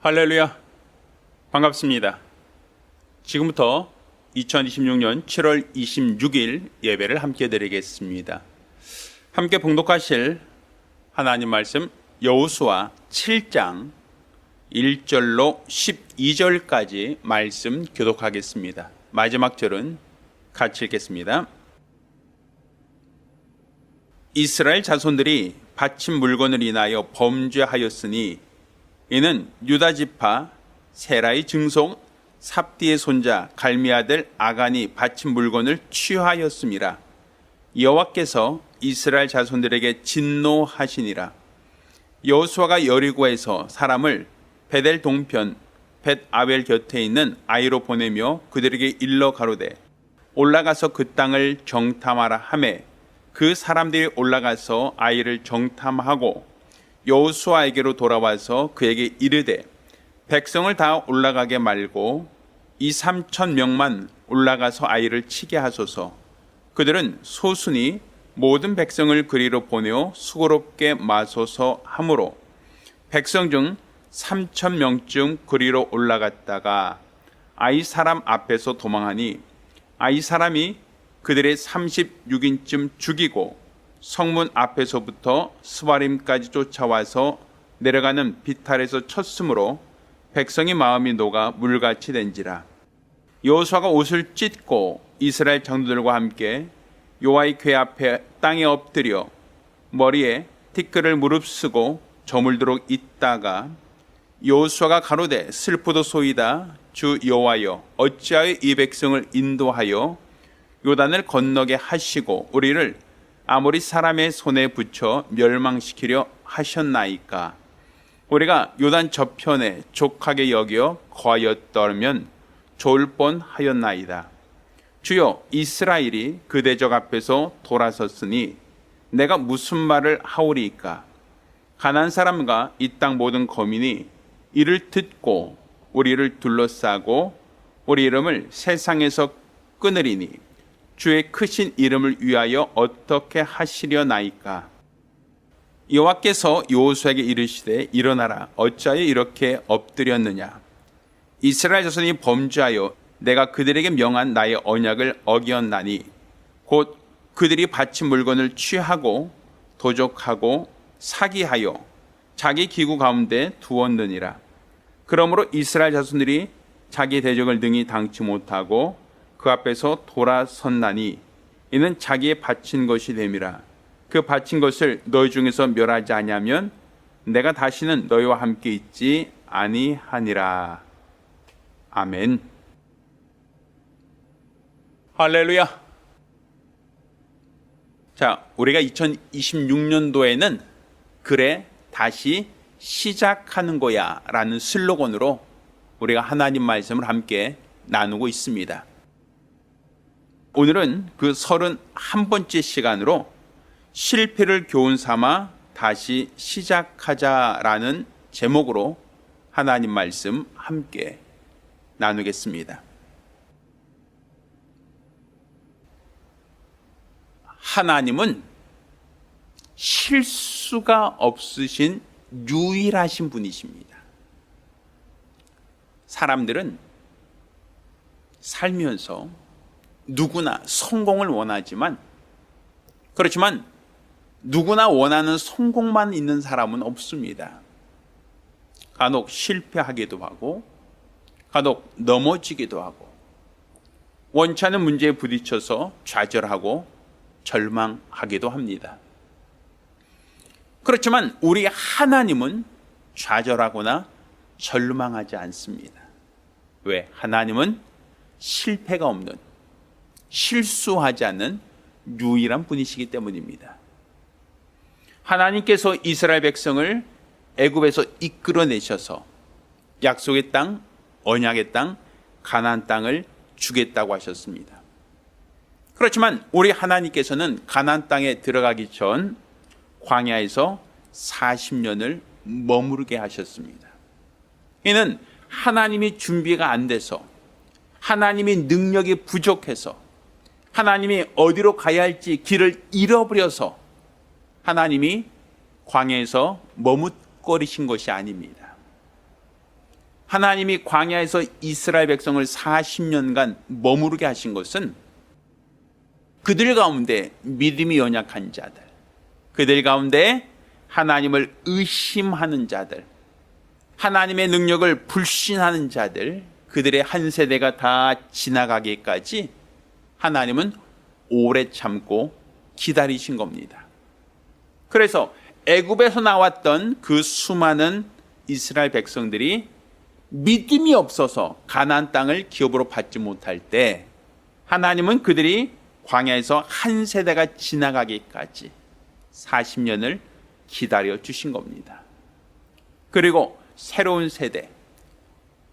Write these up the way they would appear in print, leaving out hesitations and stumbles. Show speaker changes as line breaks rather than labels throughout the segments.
할렐루야, 반갑습니다. 지금부터 2026년 7월 26일 예배를 함께 드리겠습니다. 함께 봉독하실 하나님 말씀 여호수아 7장 1절로 12절까지 말씀 교독하겠습니다. 마지막 절은 같이 읽겠습니다. 이스라엘 자손들이 바친 물건을 인하여 범죄하였으니 이는 유다 지파 세라의 증손 삽디의 손자 갈미 아들 아간이 바친 물건을 취하였음이라. 여호와께서 이스라엘 자손들에게 진노하시니라. 여호수아가 여리고에서 사람을 베델 동편 벳 아벨 곁에 있는 아이로 보내며 그들에게 일러 가로되 올라가서 그 땅을 정탐하라 하매 그 사람들이 올라가서 아이를 정탐하고 여호수아에게로 돌아와서 그에게 이르되 백성을 다 올라가게 말고 2,3,000명만 올라가서 아이를 치게 하소서. 그들은 소순이 모든 백성을 그리로 보내어 수고롭게 마소서 하므로 백성 중 3,000명쯤 그리로 올라갔다가 아이 사람 앞에서 도망하니 아이 사람이 그들의 36인쯤 죽이고 성문 앞에서부터 스바림까지 쫓아와서 내려가는 비탈에서 쳤으므로 백성의 마음이 녹아 물같이 된지라. 여호수아가 옷을 찢고 이스라엘 장로들과 함께 여호와의 궤 앞에 땅에 엎드려 머리에 티끌을 무릅쓰고 저물도록 있다가 여호수아가 가로되 슬프도소이다. 주 여호와여 어찌하여 이 백성을 인도하여 요단을 건너게 하시고 우리를 아모리 사람의 손에 붙여 멸망시키려 하셨나이까. 우리가 요단 저편에 족하게 여겨 거하였더면 좋을 뻔하였나이다. 주여 이스라엘이 그 대적 앞에서 돌아섰으니 내가 무슨 말을 하오리이까. 가나안 사람과 이 땅 모든 거민이 이를 듣고 우리를 둘러싸고 우리 이름을 세상에서 끊으리니 주의 크신 이름을 위하여 어떻게 하시려나이까. 여호와께서 여호수아에게 이르시되 일어나라 어찌하여 이렇게 엎드렸느냐. 이스라엘 자손이 범죄하여 내가 그들에게 명한 나의 언약을 어기었나니 곧 그들이 바친 물건을 취하고 도적하고 사기하여 자기 기구 가운데 두었느니라. 그러므로 이스라엘 자손들이 자기 대적을 능히 당치 못하고 그 앞에서 돌아섰나니 이는 자기의 바친 것이 됨이라. 그 바친 것을 너희 중에서 멸하지 아니하면 내가 다시는 너희와 함께 있지 아니하니라. 아멘. 할렐루야. 자, 우리가 2026년도에는 그래 다시 시작하는 거야 라는 슬로건으로 우리가 하나님 말씀을 함께 나누고 있습니다. 오늘은 그 31번째 시간으로 실패를 교훈 삼아 다시 시작하자라는 제목으로 하나님 말씀 함께 나누겠습니다. 하나님은 실수가 없으신 유일하신 분이십니다. 사람들은 살면서 누구나 성공을 원하지만 그렇지만 누구나 원하는 성공만 있는 사람은 없습니다. 간혹 실패하기도 하고 간혹 넘어지기도 하고 원치 않은 문제에 부딪혀서 좌절하고 절망하기도 합니다. 그렇지만 우리 하나님은 좌절하거나 절망하지 않습니다. 왜? 하나님은 실패가 없는, 실수하지 않는 유일한 분이시기 때문입니다. 하나님께서 이스라엘 백성을 애굽에서 이끌어내셔서 약속의 땅, 언약의 땅, 가나안 땅을 주겠다고 하셨습니다. 그렇지만 우리 하나님께서는 가나안 땅에 들어가기 전 광야에서 40년을 머무르게 하셨습니다. 이는 하나님이 준비가 안 돼서 하나님이 능력이 부족해서 하나님이 어디로 가야 할지 길을 잃어버려서 하나님이 광야에서 머뭇거리신 것이 아닙니다. 하나님이 광야에서 이스라엘 백성을 40년간 머무르게 하신 것은 그들 가운데 믿음이 연약한 자들, 그들 가운데 하나님을 의심하는 자들, 하나님의 능력을 불신하는 자들, 그들의 한 세대가 다 지나가기까지 하나님은 오래 참고 기다리신 겁니다. 그래서 애굽에서 나왔던 그 수많은 이스라엘 백성들이 믿음이 없어서 가나안 땅을 기업으로 받지 못할 때 하나님은 그들이 광야에서 한 세대가 지나가기까지 40년을 기다려 주신 겁니다. 그리고 새로운 세대,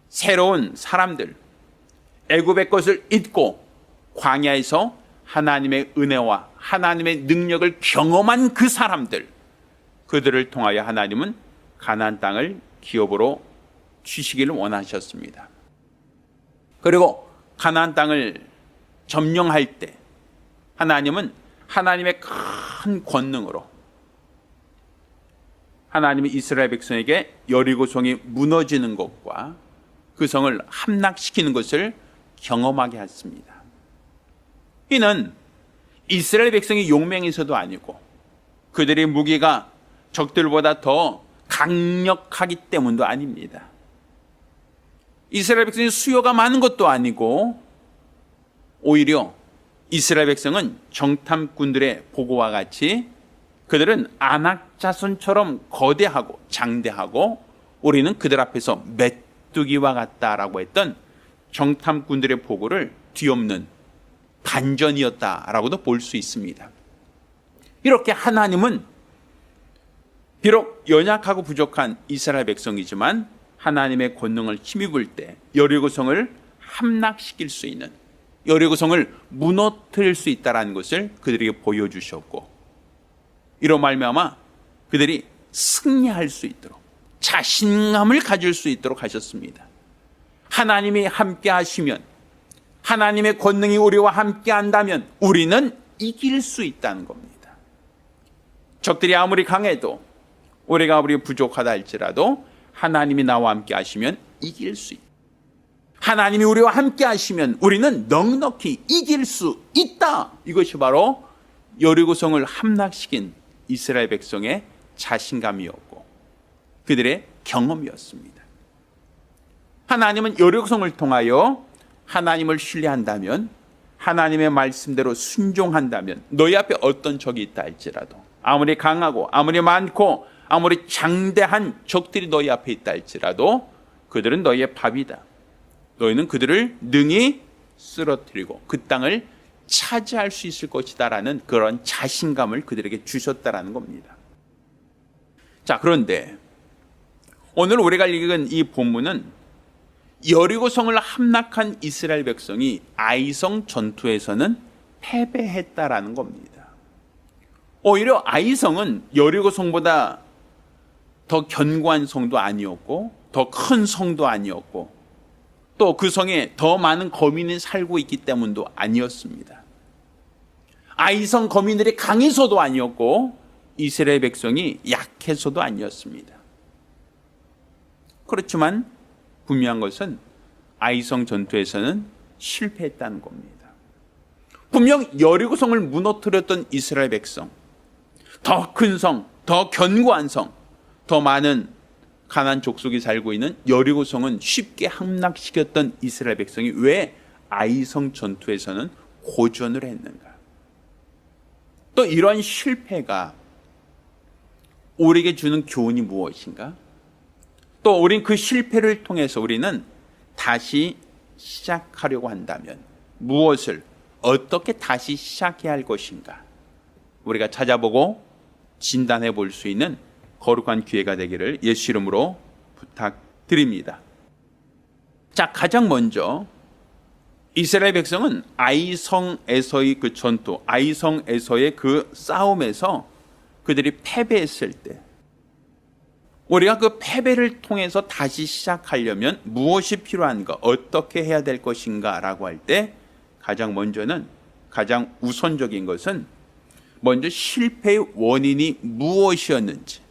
새로운 사람들, 애굽의 것을 잊고 광야에서 하나님의 은혜와 하나님의 능력을 경험한 그 사람들, 그들을 통하여 하나님은 가나안 땅을 기업으로 주시기를 원하셨습니다. 그리고 가나안 땅을 점령할 때 하나님은 하나님의 큰 권능으로 하나님이 이스라엘 백성에게 여리고성이 무너지는 것과 그 성을 함락시키는 것을 경험하게 했습니다. 이는 이스라엘 백성이 용맹해서도 아니고 그들의 무기가 적들보다 더 강력하기 때문도 아닙니다. 이스라엘 백성이 수요가 많은 것도 아니고 오히려 이스라엘 백성은 정탐꾼들의 보고와 같이 그들은 아낙 자손처럼 거대하고 장대하고 우리는 그들 앞에서 메뚜기와 같다라고 했던 정탐꾼들의 보고를 뒤엎는 반전이었다라고도 볼 수 있습니다. 이렇게 하나님은 비록 연약하고 부족한 이스라엘 백성이지만 하나님의 권능을 힘입을 때 여리고성을 함락시킬 수 있는, 여리고성을 무너뜨릴 수 있다는 것을 그들에게 보여주셨고, 이로 말미암아 그들이 승리할 수 있도록 자신감을 가질 수 있도록 하셨습니다. 하나님이 함께 하시면, 하나님의 권능이 우리와 함께 한다면 우리는 이길 수 있다는 겁니다. 적들이 아무리 강해도, 우리가 아무리 부족하다 할지라도 하나님이 나와 함께 하시면 이길 수 있다. 하나님이 우리와 함께 하시면 우리는 넉넉히 이길 수 있다. 이것이 바로 여리고성을 함락시킨 이스라엘 백성의 자신감이었고 그들의 경험이었습니다. 하나님은 여리고성을 통하여 하나님을 신뢰한다면, 하나님의 말씀대로 순종한다면 너희 앞에 어떤 적이 있다 할지라도, 아무리 강하고 아무리 많고 아무리 장대한 적들이 너희 앞에 있다 할지라도 그들은 너희의 밥이다. 너희는 그들을 능히 쓰러뜨리고 그 땅을 차지할 수 있을 것이다라는 그런 자신감을 그들에게 주셨다라는 겁니다. 자, 그런데 오늘 우리가 읽은 이 본문은 여리고성을 함락한 이스라엘 백성이 아이성 전투에서는 패배했다라는 겁니다. 오히려 아이성은 여리고성보다 더 견고한 성도 아니었고 더 큰 성도 아니었고 또 그 성에 더 많은 거민이 살고 있기 때문도 아니었습니다. 아이성 거민들이 강해서도 아니었고 이스라엘 백성이 약해서도 아니었습니다. 그렇지만 분명한 것은 아이성 전투에서는 실패했다는 겁니다. 분명 여리고성을 무너뜨렸던 이스라엘 백성, 더 큰 성, 더 견고한 성, 더 많은 가나안 족속이 살고 있는 여리고성은 쉽게 함락시켰던 이스라엘 백성이 왜 아이성 전투에서는 고전을 했는가? 또 이러한 실패가 우리에게 주는 교훈이 무엇인가? 또 우린 그 실패를 통해서 우리는 다시 시작하려고 한다면 무엇을 어떻게 다시 시작해야 할 것인가? 우리가 찾아보고 진단해 볼 수 있는 거룩한 기회가 되기를 예수 이름으로 부탁드립니다. 자, 가장 먼저 이스라엘 백성은 아이성에서의 그 전투, 아이성에서의 그 싸움에서 그들이 패배했을 때 우리가 그 패배를 통해서 다시 시작하려면 무엇이 필요한가, 어떻게 해야 될 것인가 라고 할 때 가장 먼저는, 가장 우선적인 것은 먼저 실패의 원인이 무엇이었는지,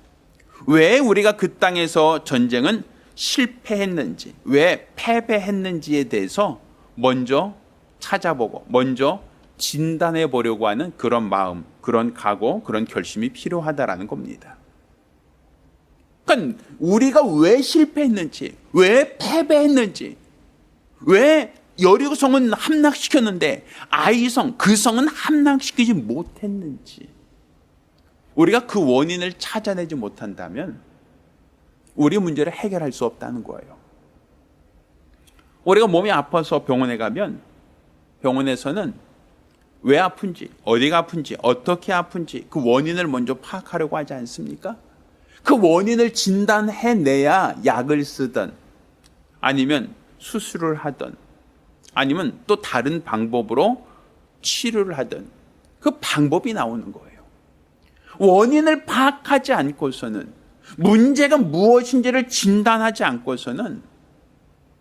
왜 우리가 그 땅에서 전쟁은 실패했는지, 왜 패배했는지에 대해서 먼저 찾아보고 먼저 진단해 보려고 하는 그런 마음, 그런 각오, 그런 결심이 필요하다라는 겁니다. 그러니까 우리가 왜 실패했는지, 왜 패배했는지, 왜 여리고성은 함락시켰는데 아이성, 그 성은 함락시키지 못했는지, 우리가 그 원인을 찾아내지 못한다면 우리 문제를 해결할 수 없다는 거예요. 우리가 몸이 아파서 병원에 가면 병원에서는 왜 아픈지, 어디가 아픈지, 어떻게 아픈지 그 원인을 먼저 파악하려고 하지 않습니까? 그 원인을 진단해내야 약을 쓰든 아니면 수술을 하든 아니면 또 다른 방법으로 치료를 하든 그 방법이 나오는 거예요. 원인을 파악하지 않고서는, 문제가 무엇인지를 진단하지 않고서는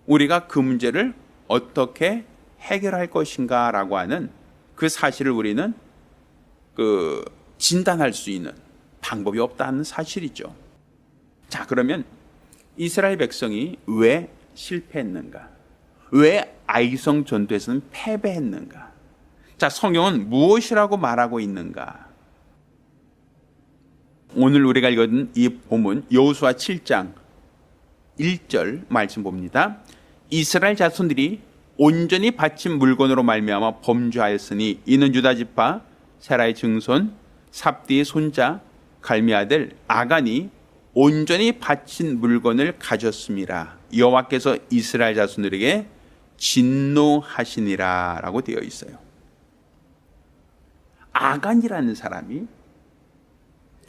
우리가 그 문제를 어떻게 해결할 것인가라고 하는 그 사실을 우리는 진단할 수 있는 방법이 없다는 사실이죠. 자, 그러면 이스라엘 백성이 왜 실패했는가? 왜 아이성 전투에서는 패배했는가? 자, 성경은 무엇이라고 말하고 있는가? 오늘 우리가 읽은 이 본문 여호수아 7장 1절 말씀 봅니다. 이스라엘 자손들이 온전히 바친 물건으로 말미암아 범죄하였으니 이는 유다 지파 세라의 증손 삽디의 손자 갈미 아들 아간이 온전히 바친 물건을 가졌음이라. 여호와께서 이스라엘 자손들에게 진노하시니라 라고 되어 있어요. 아간이라는 사람이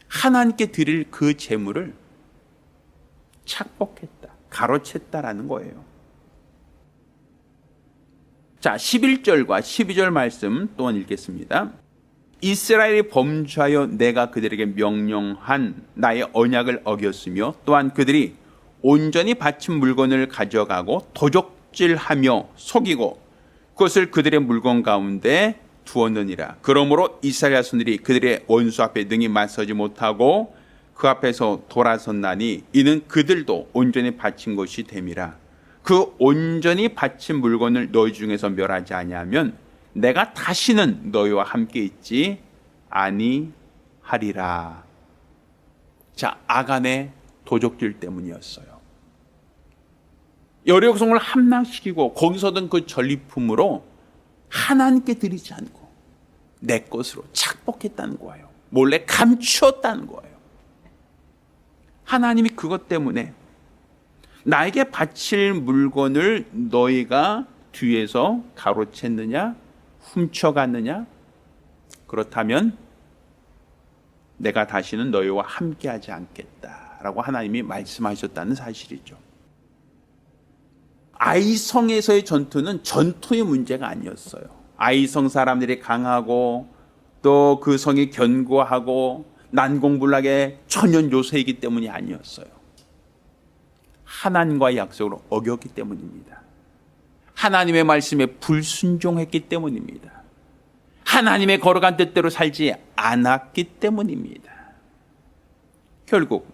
하나님께 드릴 그 제물을 착복했다, 가로챘다라는 거예요. 자, 11절과 12절 말씀 또한 읽겠습니다. 이스라엘이 범죄하여 내가 그들에게 명령한 나의 언약을 어겼으며 또한 그들이 온전히 바친 물건을 가져가고 도적질하며 속이고 그것을 그들의 물건 가운데 두었느니라. 그러므로 이스라엘 자손들이 그들의 원수 앞에 능히 맞서지 못하고 그 앞에서 돌아섰나니 이는 그들도 온전히 바친 것이 됨이라. 그 온전히 바친 물건을 너희 중에서 멸하지 아니하면 내가 다시는 너희와 함께 있지 아니하리라. 자, 아간의 도적질 때문이었어요. 여리고성을 함락시키고 거기서 얻은 그 전리품으로 하나님께 드리지 않고 내 것으로 착복했다는 거예요. 몰래 감추었다는 거예요. 하나님이 그것 때문에 나에게 바칠 물건을 너희가 뒤에서 가로챘느냐, 훔쳐갔느냐? 그렇다면 내가 다시는 너희와 함께하지 않겠다라고 하나님이 말씀하셨다는 사실이죠. 아이성에서의 전투는 전투의 문제가 아니었어요. 아이성 사람들이 강하고 또 그 성이 견고하고 난공불락의 천연 요새이기 때문이 아니었어요. 하나님과의 약속을 어겼기 때문입니다. 하나님의 말씀에 불순종했기 때문입니다. 하나님의 거룩한 뜻대로 살지 않았기 때문입니다. 결국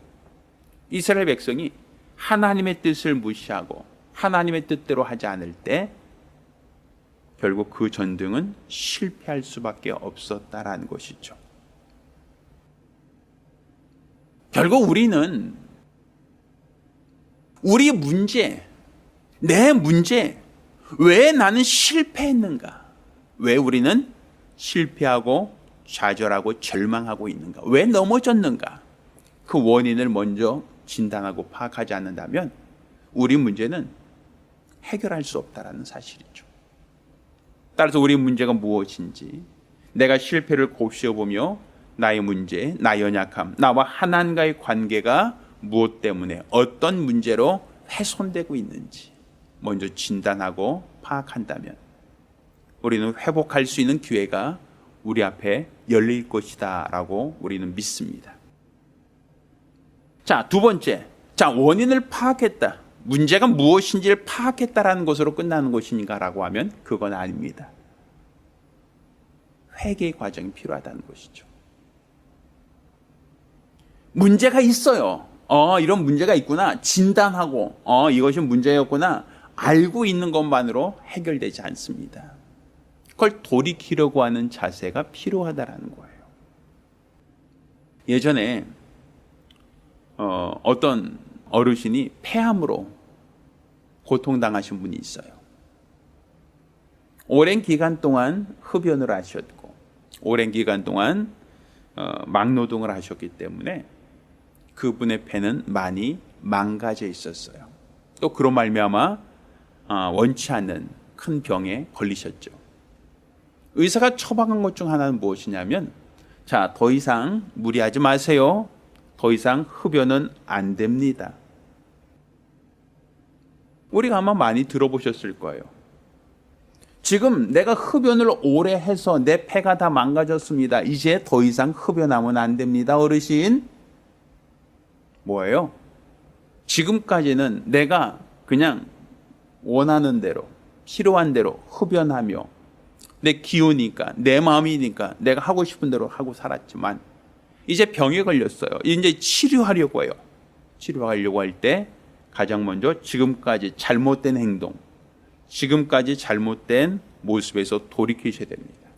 이스라엘 백성이 하나님의 뜻을 무시하고 하나님의 뜻대로 하지 않을 때 결국 그 전쟁은 실패할 수밖에 없었다라는 것이죠. 결국 우리는 우리 문제, 내 문제, 왜 나는 실패했는가? 왜 우리는 실패하고 좌절하고 절망하고 있는가? 왜 넘어졌는가? 그 원인을 먼저 진단하고 파악하지 않는다면 우리 문제는 해결할 수 없다는 사실이죠. 따라서 우리 문제가 무엇인지 내가 실패를 곱씹어보며 나의 문제, 나의 연약함, 나와 하나님과의 관계가 무엇 때문에 어떤 문제로 훼손되고 있는지 먼저 진단하고 파악한다면 우리는 회복할 수 있는 기회가 우리 앞에 열릴 것이다 라고 우리는 믿습니다. 자, 두 번째, 원인을 파악했다. 문제가 무엇인지를 파악했다라는 것으로 끝나는 것인가라고 하면 그건 아닙니다. 회개의 과정이 필요하다는 것이죠. 문제가 있어요. 이런 문제가 있구나 진단하고 이것이 문제였구나 알고 있는 것만으로 해결되지 않습니다. 그걸 돌이키려고 하는 자세가 필요하다라는 거예요. 예전에 어떤 어르신이 폐암으로 고통당하신 분이 있어요. 오랜 기간 동안 흡연을 하셨고 오랜 기간 동안 막노동을 하셨기 때문에 그분의 폐는 많이 망가져 있었어요. 또 그로 말미암아 원치 않는 큰 병에 걸리셨죠. 의사가 처방한 것 중 하나는 무엇이냐면 자, 더 이상 무리하지 마세요. 더 이상 흡연은 안 됩니다. 우리가 아마 많이 들어보셨을 거예요. 지금 내가 흡연을 오래 해서 내 폐가 다 망가졌습니다. 이제 더 이상 흡연하면 안 됩니다. 어르신. 뭐예요? 지금까지는 내가 그냥 원하는 대로 필요한 대로 흡연하며 내 기호니까 내 마음이니까 내가 하고 싶은 대로 하고 살았지만 이제 병에 걸렸어요. 이제 치료하려고 해요. 치료하려고 할 때 가장 먼저 지금까지 잘못된 행동, 지금까지 잘못된 모습에서 돌이키셔야 됩니다.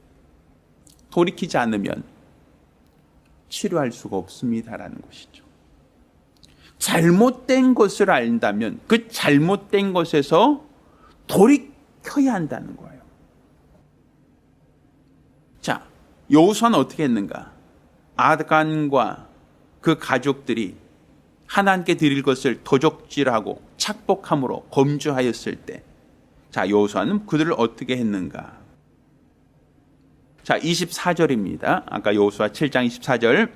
돌이키지 않으면 치료할 수가 없습니다라는 것이죠. 잘못된 것을 안다면 그 잘못된 것에서 돌이켜야 한다는 거예요. 자, 여호수아는 어떻게 했는가? 아간과 그 가족들이 하나님께 드릴 것을 도적질하고 착복함으로 범죄하였을 때, 자, 여호수아는 그들을 어떻게 했는가? 자, 24절입니다. 아까 여호수아 7장 24절.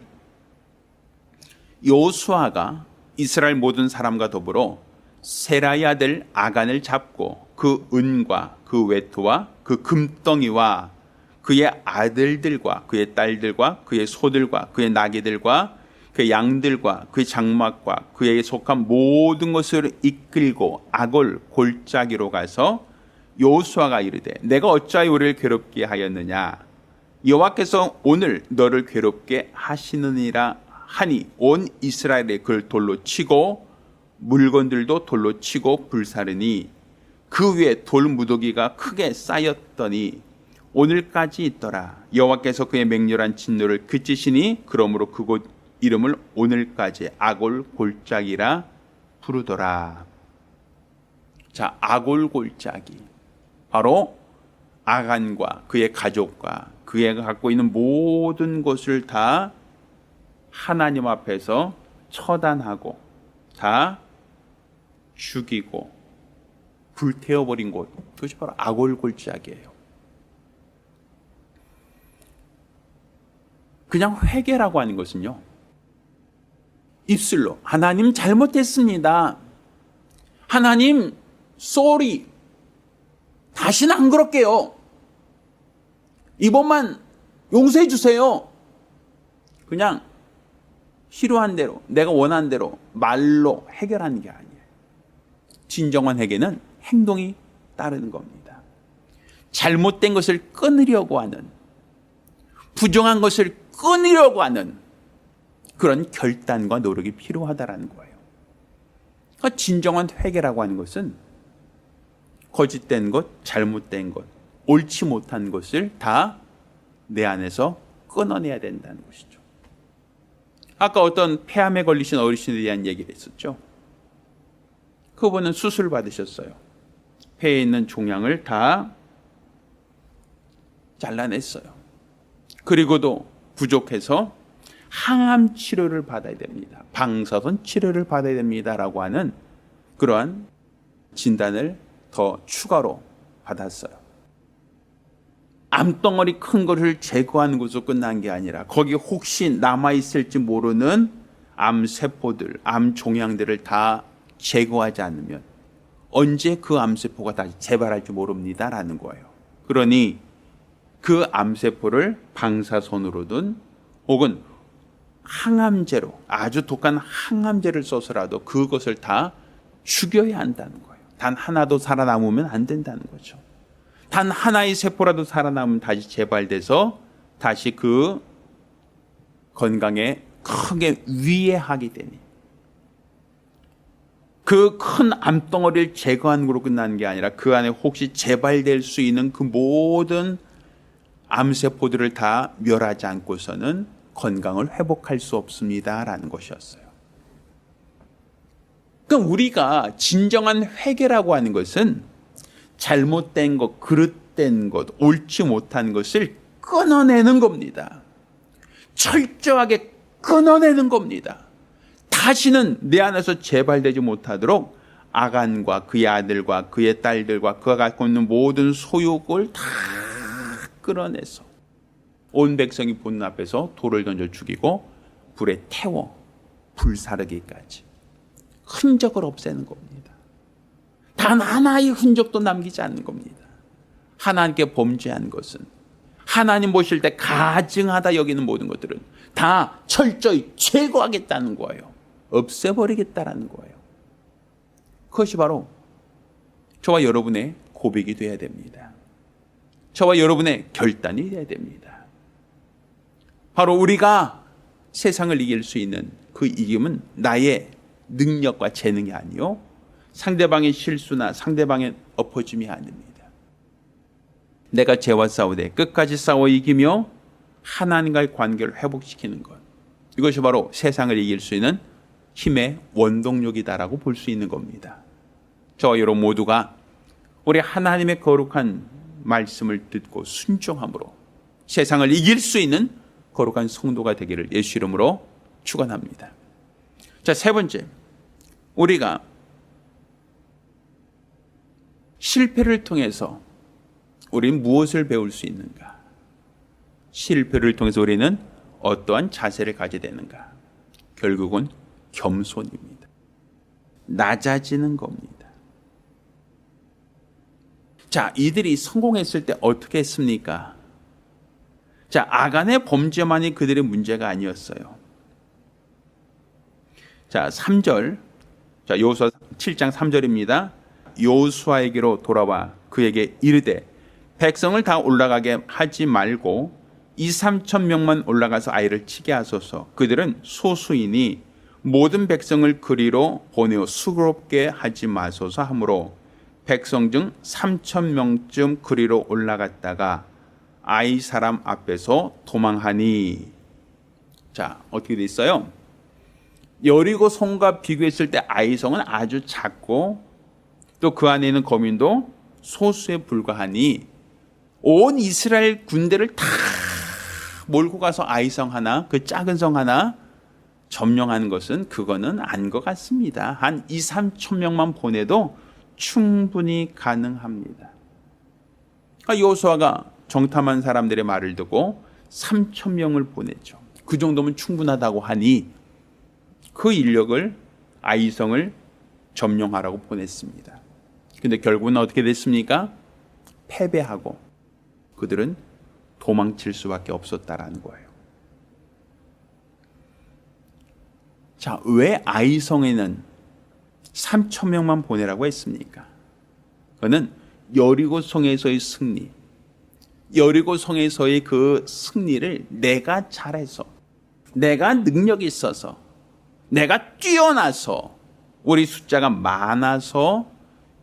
여호수아가 이스라엘 모든 사람과 더불어 세라의 아들 아간을 잡고 그 은과 그 외투와 그 금덩이와 그의 아들들과 그의 딸들과 그의 소들과 그의 나귀들과 그의 양들과 그의 장막과 그에게 속한 모든 것을 이끌고 아골 골짜기로 가서 여호수아가 이르되 내가 어찌하여 우리를 괴롭게 하였느냐 여호와께서 오늘 너를 괴롭게 하시느니라 하니 온 이스라엘에 그를 돌로 치고 물건들도 돌로 치고 불사르니 그 위에 돌 무더기가 크게 쌓였더니 오늘까지 있더라. 여호와께서 그의 맹렬한 진노를 그치시니 그러므로 그곳 이름을 오늘까지 아골 골짜기라 부르더라. 자, 아골 골짜기 바로 아간과 그의 가족과 그가 갖고 있는 모든 것을 다 하나님 앞에서 처단하고 다 죽이고 불태워버린 곳, 그것이 바로 아골 골짜기예요. 그냥 회개라고 하는 것은요, 입술로 하나님 잘못했습니다. 하나님 sorry. 다시는 안 그럴게요. 이번만 용서해 주세요. 그냥 필요한 대로 내가 원하는 대로 말로 해결하는 게 아니에요. 진정한 회개는 행동이 따르는 겁니다. 잘못된 것을 끊으려고 하는, 부정한 것을 끊으려고 하는 그런 결단과 노력이 필요하다라는 거예요. 그러니까 진정한 회개라고 하는 것은 거짓된 것, 잘못된 것, 옳지 못한 것을 다 내 안에서 끊어내야 된다는 것이죠. 아까 어떤 폐암에 걸리신 어르신에 대한 얘기를 했었죠. 그분은 수술 받으셨어요. 폐에 있는 종양을 다 잘라냈어요. 그리고도 부족해서 항암 치료를 받아야 됩니다. 방사선 치료를 받아야 됩니다라고 하는 그러한 진단을 더 추가로 받았어요. 암덩어리 큰 것을 제거하는 것으로 끝난 게 아니라 거기 혹시 남아있을지 모르는 암세포들, 암종양들을 다 제거하지 않으면 언제 그 암세포가 다시 재발할지 모릅니다라는 거예요. 그러니 그 암세포를 방사선으로든 혹은 항암제로, 아주 독한 항암제를 써서라도 그것을 다 죽여야 한다는 거예요. 단 하나도 살아남으면 안 된다는 거죠. 단 하나의 세포라도 살아남으면 다시 재발돼서 다시 그 건강에 크게 위해하게 되니 그 큰 암덩어리를 제거한 걸로 끝나는 게 아니라 그 안에 혹시 재발될 수 있는 그 모든 암세포들을 다 멸하지 않고서는 건강을 회복할 수 없습니다라는 것이었어요. 그러니까 우리가 진정한 회개라고 하는 것은 잘못된 것, 그릇된 것, 옳지 못한 것을 끊어내는 겁니다. 철저하게 끊어내는 겁니다. 다시는 내 안에서 재발되지 못하도록 아간과 그의 아들과 그의 딸들과 그가 갖고 있는 모든 소욕을 다 끌어내서 온 백성이 보는 앞에서 돌을 던져 죽이고 불에 태워 불사르기까지 흔적을 없애는 겁니다. 단 하나의 흔적도 남기지 않는 겁니다. 하나님께 범죄한 것은 하나님 보실 때 가증하다 여기는 모든 것들은 다 철저히 제거하겠다는 거예요. 없애버리겠다라는 거예요. 그것이 바로 저와 여러분의 고백이 되어야 됩니다. 저와 여러분의 결단이 되어야 됩니다. 바로 우리가 세상을 이길 수 있는 그 이김은 나의 능력과 재능이 아니요 상대방의 실수나 상대방의 엎어짐이 아닙니다. 내가 죄와 싸우되 끝까지 싸워 이기며 하나님과의 관계를 회복시키는 것, 이것이 바로 세상을 이길 수 있는 힘의 원동력이다라고 볼 수 있는 겁니다. 저와 여러분 모두가 우리 하나님의 거룩한 말씀을 듣고 순종함으로 세상을 이길 수 있는 거룩한 성도가 되기를 예수 이름으로 축원합니다. 자, 세 번째, 우리가 실패를 통해서 우리는 무엇을 배울 수 있는가? 실패를 통해서 우리는 어떠한 자세를 가져야 되는가? 결국은 겸손입니다. 낮아지는 겁니다. 자, 이들이 성공했을 때 어떻게 했습니까? 자, 아간의 범죄만이 그들의 문제가 아니었어요. 자, 3절. 자, 여호수아 7장 3절입니다. 여호수아에게로 돌아와 그에게 이르되 백성을 다 올라가게 하지 말고 2-3천 명만 올라가서 아이를 치게 하소서. 그들은 소수이니 모든 백성을 그리로 보내어 수고롭게 하지 마소서 하므로 백성 중 3천 명쯤 그리로 올라갔다가 아이 사람 앞에서 도망하니. 자, 어떻게 돼 있어요? 여리고 성과 비교했을 때 아이성은 아주 작고 또 그 안에 있는 거민도 소수에 불과하니 온 이스라엘 군대를 다 몰고 가서 아이성 하나, 그 작은 성 하나 점령하는 것은 그거는 아닌 것 같습니다. 한 2-3천 명만 보내도 충분히 가능합니다. 그러니까 여호수아가 정탐한 사람들의 말을 듣고 3천 명을 보냈죠. 그 정도면 충분하다고 하니 그 인력을 아이성을 점령하라고 보냈습니다. 근데 결국은 어떻게 됐습니까? 패배하고 그들은 도망칠 수밖에 없었다라는 거예요. 자, 왜 아이성에는 3천 명만 보내라고 했습니까? 그거는 여리고성에서의 승리, 여리고성에서의 그 승리를 내가 잘해서, 내가 능력이 있어서, 내가 뛰어나서, 우리 숫자가 많아서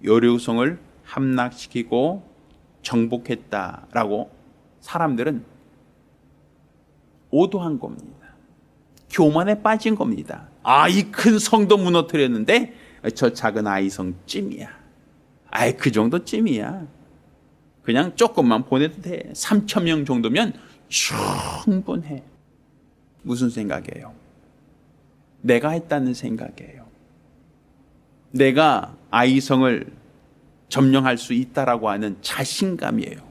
여리고성을 함락시키고 정복했다라고 사람들은 오도한 겁니다. 교만에 빠진 겁니다. 아, 이 큰 성도 무너뜨렸는데 저 작은 아이성 찜이야. 아이, 그 정도 찜이야. 그냥 조금만 보내도 돼. 3천 명 정도면 충분해. 무슨 생각이에요? 내가 했다는 생각이에요. 내가 아이성을 점령할 수 있다라고 하는 자신감이에요.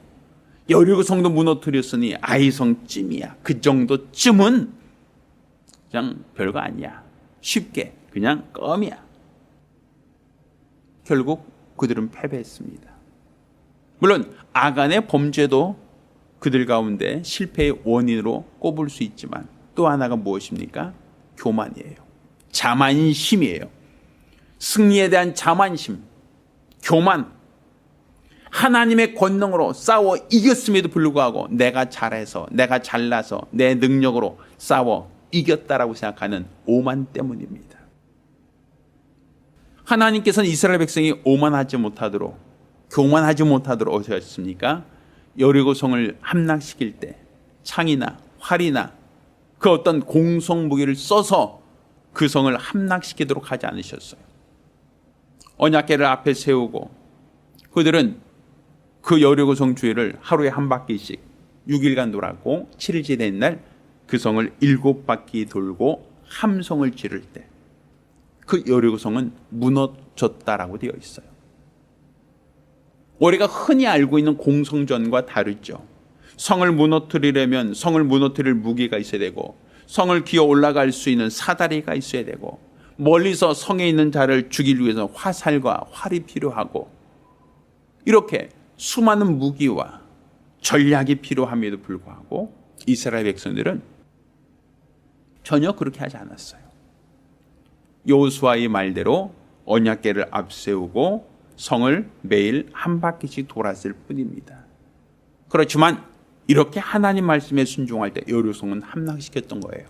여리고 성도 무너뜨렸으니 아이성 찜이야. 그 정도쯤은 그냥 별거 아니야. 쉽게 그냥 껌이야. 결국 그들은 패배했습니다. 물론 아간의 범죄도 그들 가운데 실패의 원인으로 꼽을 수 있지만 또 하나가 무엇입니까? 교만이에요. 자만심이에요. 승리에 대한 자만심, 교만. 하나님의 권능으로 싸워 이겼음에도 불구하고 내가 잘해서, 내가 잘나서, 내 능력으로 싸워 이겼다라고 생각하는 오만 때문입니다. 하나님께서는 이스라엘 백성이 오만하지 못하도록, 교만하지 못하도록 어떻게 하셨습니까? 여리고성을 함락시킬 때 창이나 활이나 그 어떤 공성 무기를 써서 그 성을 함락시키도록 하지 않으셨어요. 언약궤를 앞에 세우고 그들은 그 여리고성 주위를 하루에 한 바퀴씩 6일간 돌았고 7일째 된 날 그 성을 7바퀴 돌고 함성을 지를 때 그 여리고성은 무너졌다라고 되어 있어요. 우리가 흔히 알고 있는 공성전과 다르죠. 성을 무너뜨리려면 성을 무너뜨릴 무기가 있어야 되고, 성을 기어 올라갈 수 있는 사다리가 있어야 되고, 멀리서 성에 있는 자를 죽이기 위해서 화살과 활이 필요하고, 이렇게 수많은 무기와 전략이 필요함에도 불구하고 이스라엘 백성들은 전혀 그렇게 하지 않았어요. 여호수아의 말대로 언약궤를 앞세우고 성을 매일 한 바퀴씩 돌았을 뿐입니다. 그렇지만 이렇게 하나님 말씀에 순종할 때 여리고성은 함락시켰던 거예요.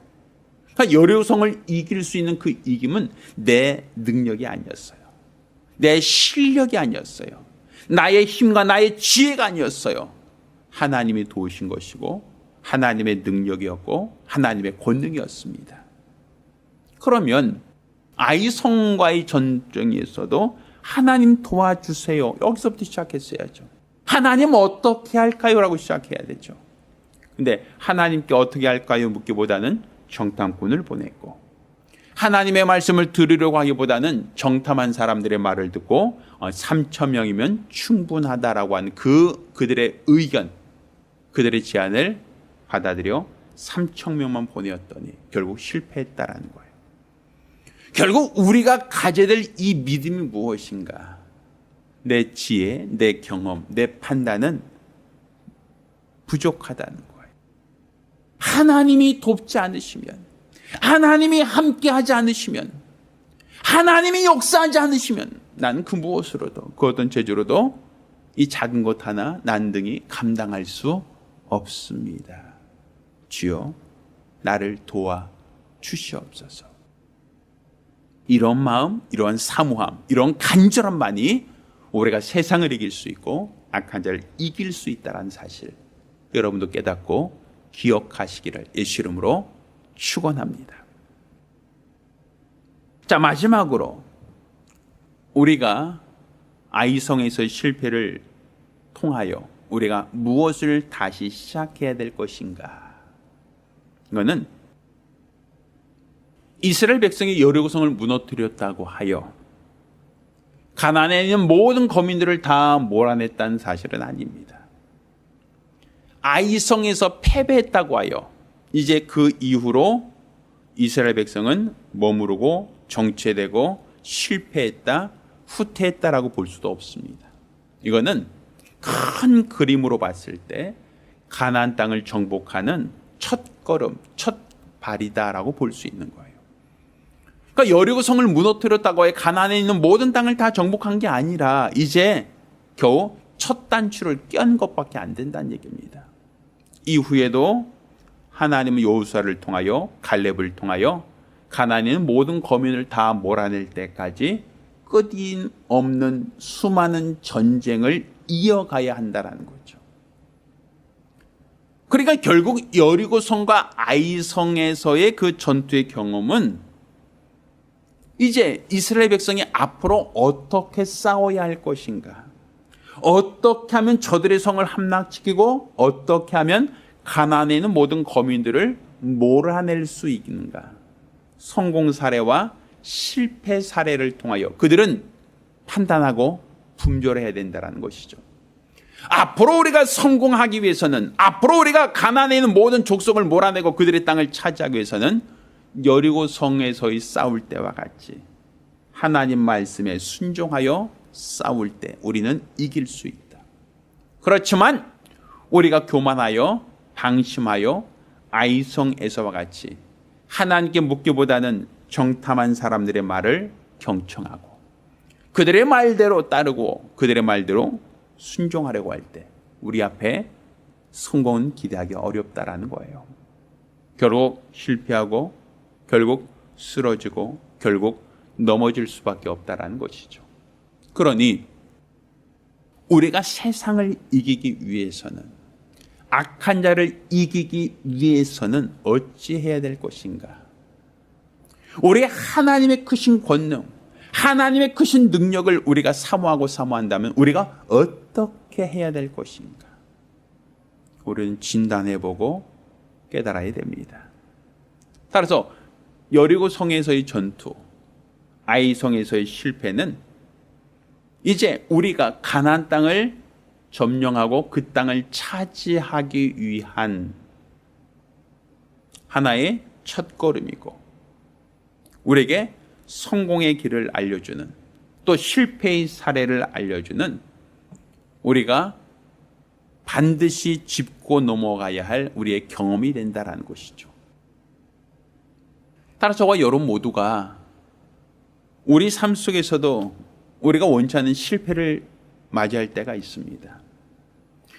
그러니까 여리고성을 이길 수 있는 그 이김은 내 능력이 아니었어요. 내 실력이 아니었어요. 나의 힘과 나의 지혜가 아니었어요. 하나님이 도우신 것이고 하나님의 능력이었고 하나님의 권능이었습니다. 그러면 아이성과의 전쟁에서도 하나님 도와주세요. 여기서부터 시작했어야죠. 하나님 어떻게 할까요? 라고 시작해야 되죠. 근데 하나님께 어떻게 할까요? 묻기보다는 정탐꾼을 보냈고, 하나님의 말씀을 들으려고 하기보다는 정탐한 사람들의 말을 듣고 3천 명이면 충분하다라고 하는 그들의 의견, 그들의 제안을 받아들여 3천 명만 보내었더니 결국 실패했다라는 거예요. 결국 우리가 가져야 될 이 믿음이 무엇인가? 내 지혜, 내 경험, 내 판단은 부족하다는 거예요. 하나님이 돕지 않으시면, 하나님이 함께하지 않으시면, 하나님이 역사하지 않으시면 나는 그 무엇으로도, 그 어떤 재주로도 이 작은 것 하나 난등히 감당할 수 없습니다. 주여 나를 도와 주시옵소서. 이런 마음, 이런 사모함, 이런 간절함만이 우리가 세상을 이길 수 있고 악한 자를 이길 수 있다는 사실, 여러분도 깨닫고 기억하시기를 예수 이름으로 축원합니다. 자, 마지막으로 우리가 아이성에서의 실패를 통하여 우리가 무엇을 다시 시작해야 될 것인가? 이거는 이스라엘 백성이 여리고성을 무너뜨렸다고 하여 가나안에 있는 모든 거민들을 다 몰아냈다는 사실은 아닙니다. 아이성에서 패배했다고 하여 이제 그 이후로 이스라엘 백성은 머무르고 정체되고 실패했다, 후퇴했다라고 볼 수도 없습니다. 이거는 큰 그림으로 봤을 때 가나안 땅을 정복하는 첫 걸음, 첫 발이다라고 볼 수 있는 거예요. 그러니까 여리고성을 무너뜨렸다고 해 가나안에 있는 모든 땅을 다 정복한 게 아니라 이제 겨우 첫 단추를 껴는 것밖에 안 된다는 얘기입니다. 이후에도 하나님은 여호수아를 통하여 갈렙을 통하여 가나안에 있는 모든 거민을 다 몰아낼 때까지 끝없는 수많은 전쟁을 이어가야 한다는 거죠. 그러니까 결국 여리고성과 아이성에서의 그 전투의 경험은 이제 이스라엘 백성이 앞으로 어떻게 싸워야 할 것인가, 어떻게 하면 저들의 성을 함락시키고 어떻게 하면 가나안에 있는 모든 거민들을 몰아낼 수 있는가, 성공 사례와 실패 사례를 통하여 그들은 판단하고 분별해야 된다는 것이죠. 앞으로 우리가 성공하기 위해서는, 앞으로 우리가 가나안에 있는 모든 족속을 몰아내고 그들의 땅을 차지하기 위해서는 여리고성에서의 싸울 때와 같이 하나님 말씀에 순종하여 싸울 때 우리는 이길 수 있다. 그렇지만 우리가 교만하여 방심하여 아이성에서와 같이 하나님께 묻기보다는 정탐한 사람들의 말을 경청하고 그들의 말대로 따르고 그들의 말대로 순종하려고 할 때 우리 앞에 성공은 기대하기 어렵다라는 거예요. 결국 실패하고 결국 쓰러지고 결국 넘어질 수밖에 없다라는 것이죠. 그러니 우리가 세상을 이기기 위해서는, 악한 자를 이기기 위해서는 어찌해야 될 것인가? 우리가 하나님의 크신 권능, 하나님의 크신 능력을 우리가 사모한다면 우리가 어떻게 해야 될 것인가? 우리는 진단해보고 깨달아야 됩니다. 따라서 여리고 성에서의 전투, 아이 성에서의 실패는 이제 우리가 가나안 땅을 점령하고 그 땅을 차지하기 위한 하나의 첫걸음이고, 우리에게 성공의 길을 알려주는, 또 실패의 사례를 알려주는, 우리가 반드시 짚고 넘어가야 할 우리의 경험이 된다는 것이죠. 따라서 저와 여러분 모두가 우리 삶 속에서도 우리가 원치 않는 실패를 맞이할 때가 있습니다.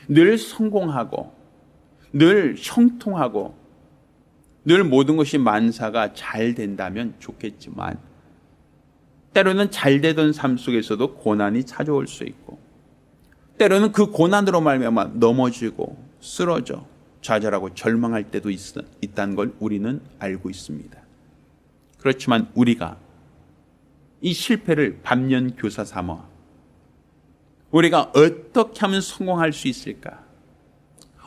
늘 성공하고, 늘 형통하고, 늘 모든 것이 만사가 잘 된다면 좋겠지만, 때로는 잘 되던 삶 속에서도 고난이 찾아올 수 있고, 때로는 그 고난으로 말미암아 넘어지고 쓰러져 좌절하고 절망할 때도 있다는 걸 우리는 알고 있습니다. 그렇지만 우리가 이 실패를 반면교사 삼아 우리가 어떻게 하면 성공할 수 있을까?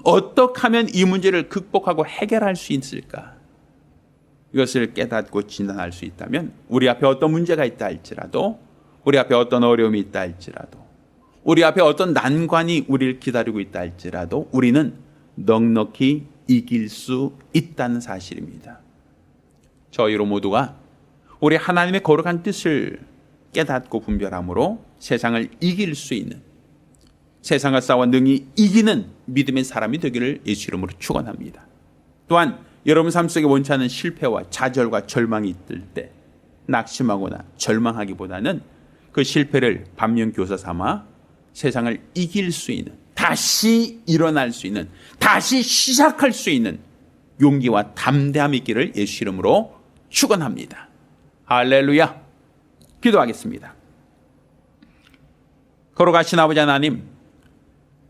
어떻게 하면 이 문제를 극복하고 해결할 수 있을까? 이것을 깨닫고 진단할 수 있다면, 우리 앞에 어떤 문제가 있다 할지라도, 우리 앞에 어떤 어려움이 있다 할지라도, 우리 앞에 어떤 난관이 우리를 기다리고 있다 할지라도 우리는 넉넉히 이길 수 있다는 사실입니다. 저희로 모두가 우리 하나님의 거룩한 뜻을 깨닫고 분별함으로 세상을 이길 수 있는, 세상과 싸워 능히 이기는 믿음의 사람이 되기를 예수 이름으로 축원합니다. 또한 여러분 삶 속에 원치 않는 실패와 좌절과 절망이 있을 때 낙심하거나 절망하기보다는 그 실패를 반면교사 삼아 세상을 이길 수 있는, 다시 일어날 수 있는, 다시 시작할 수 있는 용기와 담대함이 있기를 예수 이름으로 축원합니다. 할렐루야. 기도하겠습니다. 걸어가신 아버지 하나님,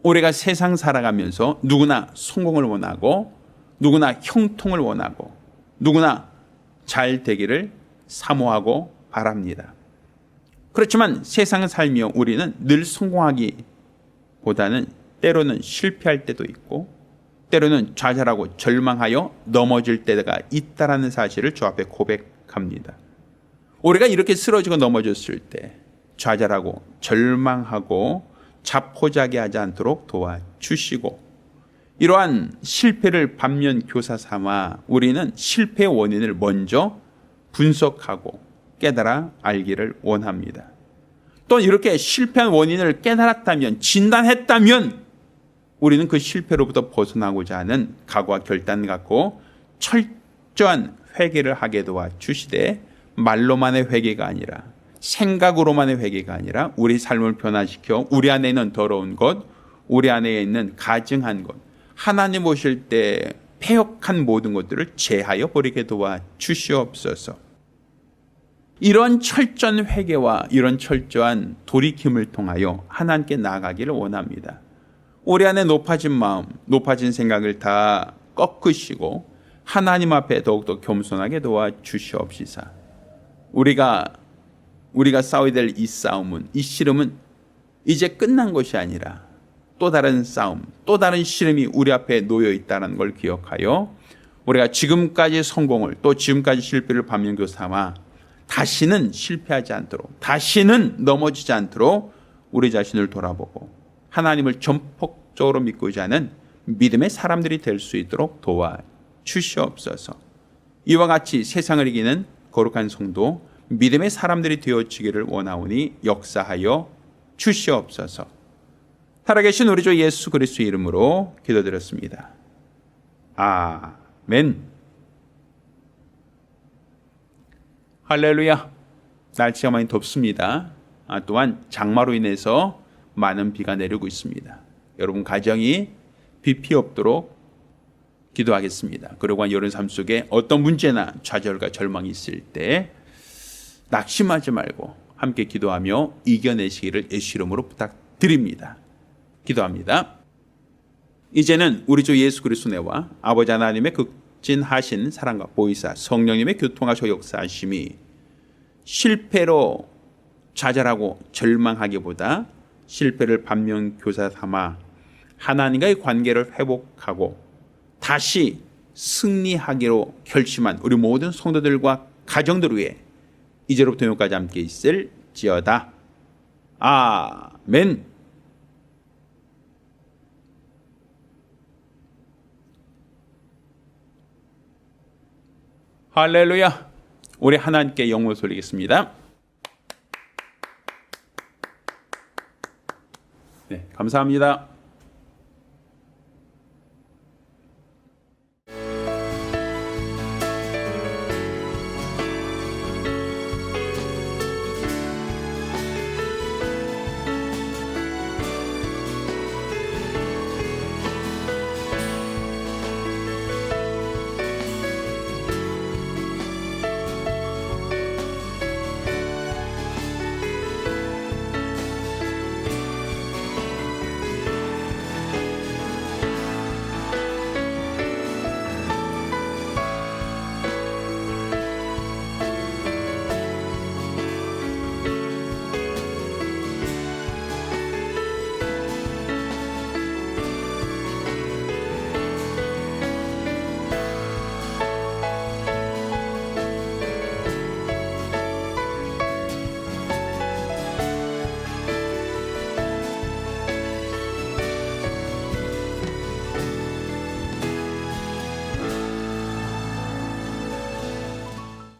우리가 세상 살아가면서 누구나 성공을 원하고, 누구나 형통을 원하고, 누구나 잘 되기를 사모하고 바랍니다. 그렇지만 세상을 살며 우리는 늘 성공하기보다는 때로는 실패할 때도 있고, 때로는 좌절하고 절망하여 넘어질 때가 있다라는 사실을 주 앞에 고백합니다. 우리가 이렇게 쓰러지고 넘어졌을 때 좌절하고 절망하고 자포자기하지 않도록 도와주시고, 이러한 실패를 반면 교사 삼아 우리는 실패의 원인을 먼저 분석하고 깨달아 알기를 원합니다. 또 이렇게 실패한 원인을 깨달았다면, 진단했다면 우리는 그 실패로부터 벗어나고자 하는 각오와 결단 갖고 철저한 회개를 하게 도와주시되, 말로만의 회개가 아니라, 생각으로만의 회개가 아니라 우리 삶을 변화시켜 우리 안에 있는 더러운 것, 우리 안에 있는 가증한 것, 하나님 오실 때 패역한 모든 것들을 제하여 버리게 도와주시옵소서. 이런 철저한 회개와 이런 철저한 돌이킴을 통하여 하나님께 나아가기를 원합니다. 우리 안에 높아진 마음, 높아진 생각을 다 꺾으시고 하나님 앞에 더욱더 겸손하게 도와주시옵시사. 우리가 싸워야 될 이 싸움은, 이 씨름은 이제 끝난 것이 아니라 또 다른 싸움, 또 다른 씨름이 우리 앞에 놓여 있다는 걸 기억하여 우리가 지금까지 성공을, 또 지금까지 실패를 반면교 삼아 다시는 실패하지 않도록, 다시는 넘어지지 않도록 우리 자신을 돌아보고 하나님을 전폭적으로 믿고 자는 믿음의 사람들이 될 수 있도록 도와주시옵소서. 이와 같이 세상을 이기는 거룩한 성도, 믿음의 사람들이 되어지기를 원하오니 역사하여 주시옵소서. 살아계신 우리 주 예수 그리스도의 이름으로 기도드렸습니다. 아멘. 할렐루야. 날씨가 많이 덥습니다. 또한 장마로 인해서 많은 비가 내리고 있습니다. 여러분 가정이 비 피해 없도록 기도하겠습니다. 그리고 여러분 삶 속에 어떤 문제나 좌절과 절망이 있을 때 낙심하지 말고 함께 기도하며 이겨내시기를 예수 이름으로 부탁드립니다. 기도합니다. 이제는 우리 주 예수 그리스도 내와 아버지 하나님의 극진하신 사랑과 보이사 성령님의 교통하시고 역사하심이 실패로 좌절하고 절망하기보다 실패를 반면교사 삼아 하나님과의 관계를 회복하고 다시 승리하기로 결심한 우리 모든 성도들과 가정들 위해 이제로부터 영원까지 함께 있을지어다. 아멘. 할렐루야. 우리 하나님께 영광을 돌리겠습니다. 네, 감사합니다.